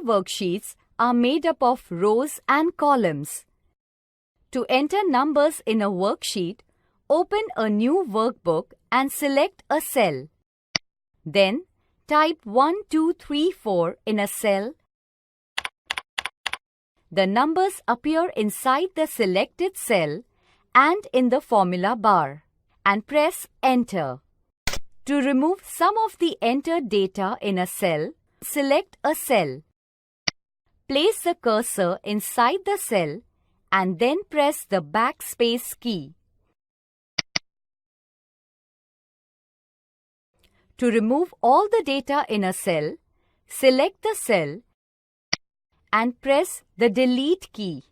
worksheets are made up of rows and columns. To enter numbers in a worksheet, open a new workbook and select a cell. Then, type 1, 2, 3, 4 in a cell. The numbers appear inside the selected cell and in the formula bar, and press Enter. To remove some of the entered data in a cell, select a cell. Place the cursor inside the cell and then press the backspace key. To remove all the data in a cell, select the cell and press the Delete key.